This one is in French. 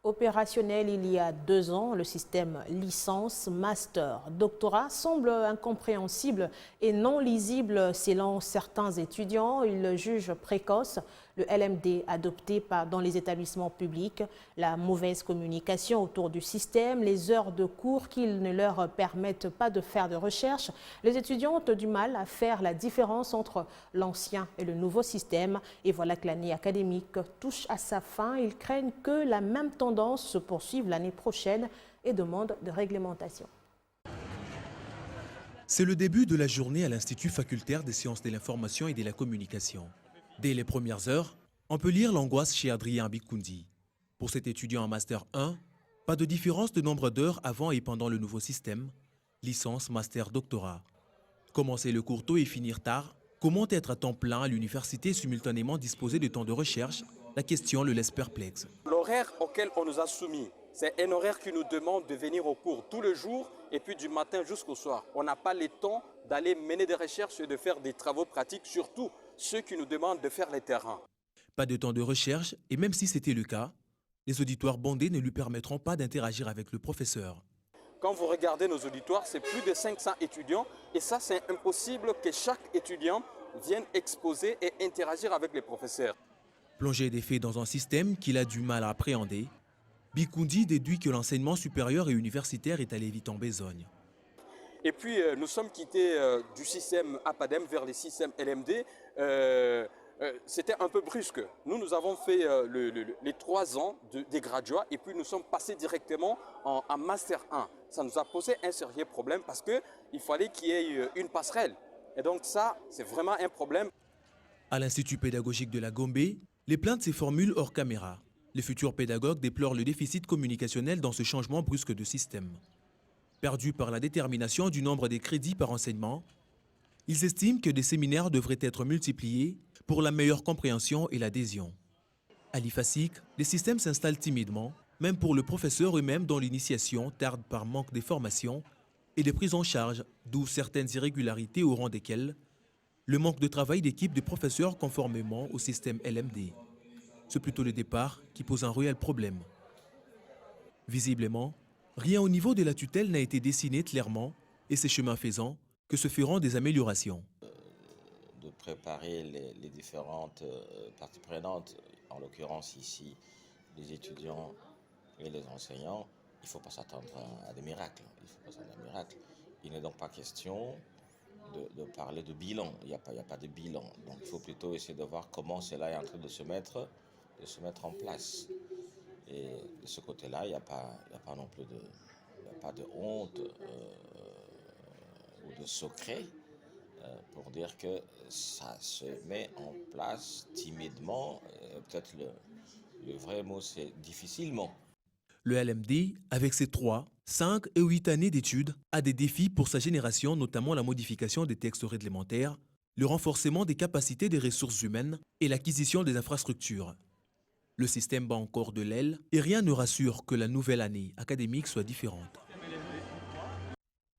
Opérationnel il y a 2 ans, le système licence, master, doctorat semble incompréhensible et non lisible selon certains étudiants. Ils le jugent précoce. Le LMD adopté dans les établissements publics, la mauvaise communication autour du système, les heures de cours qui ne leur permettent pas de faire de recherche. Les étudiants ont du mal à faire la différence entre l'ancien et le nouveau système. Et voilà que l'année académique touche à sa fin. Ils craignent que la même tendance se poursuive l'année prochaine et demandent de réglementation. C'est le début de la journée à l'Institut facultaire des sciences de l'information et de la communication. Dès les premières heures, on peut lire l'angoisse chez Adrien Bikoundi. Pour cet étudiant en Master 1, pas de différence de nombre d'heures avant et pendant le nouveau système, licence, master, doctorat. Commencer le cours tôt et finir tard, comment être à temps plein à l'université et simultanément disposer de temps de recherche, la question le laisse perplexe. L'horaire auquel on nous a soumis, c'est un horaire qui nous demande de venir au cours tous les jours et puis du matin jusqu'au soir. On n'a pas le temps d'aller mener des recherches et de faire des travaux pratiques, surtout ceux qui nous demandent de faire les terrains. Pas de temps de recherche et même si c'était le cas, les auditoires bondés ne lui permettront pas d'interagir avec le professeur. Quand vous regardez nos auditoires, c'est plus de 500 étudiants et ça c'est impossible que chaque étudiant vienne exposer et interagir avec les professeurs. Plongé des faits dans un système qu'il a du mal à appréhender, Bikoundi déduit que l'enseignement supérieur et universitaire est allé vite en besogne. Et puis nous sommes quittés du système APADEM vers le système LMD. C'était un peu brusque. Nous avons fait les 3 ans des graduats et puis nous sommes passés directement en Master 1. Ça nous a posé un sérieux problème parce qu'il fallait qu'il y ait une passerelle. Et donc ça, c'est vraiment un problème. À l'Institut pédagogique de la Gombe, les plaintes se formulent hors caméra. Les futurs pédagogues déplorent le déficit communicationnel dans ce changement brusque de système. Perdus par la détermination du nombre des crédits par enseignement, ils estiment que des séminaires devraient être multipliés pour la meilleure compréhension et l'adhésion. À l'IFASIC, les systèmes s'installent timidement, même pour le professeur eux-mêmes dont l'initiation tarde par manque de formation et de prise en charge, d'où certaines irrégularités au rang desquelles le manque de travail d'équipe de professeurs conformément au système LMD. C'est plutôt le départ qui pose un réel problème. Visiblement, rien au niveau de la tutelle n'a été dessiné clairement et c'est chemin faisant que se feront des améliorations. De préparer les différentes parties prenantes, en l'occurrence ici les étudiants et les enseignants, il ne faut pas s'attendre à des miracles. Il n'est donc pas question de parler de bilan, il n'y a pas de bilan. Donc il faut plutôt essayer de voir comment cela est en train de se mettre en place. Et de ce côté-là, il n'y a pas non plus de honte ou de secret pour dire que ça se met en place timidement. Peut-être le vrai mot, c'est difficilement. Le LMD, avec ses 3, 5 et 8 années d'études, a des défis pour sa génération, notamment la modification des textes réglementaires, le renforcement des capacités des ressources humaines et l'acquisition des infrastructures. Le système bat encore de l'aile et rien ne rassure que la nouvelle année académique soit différente.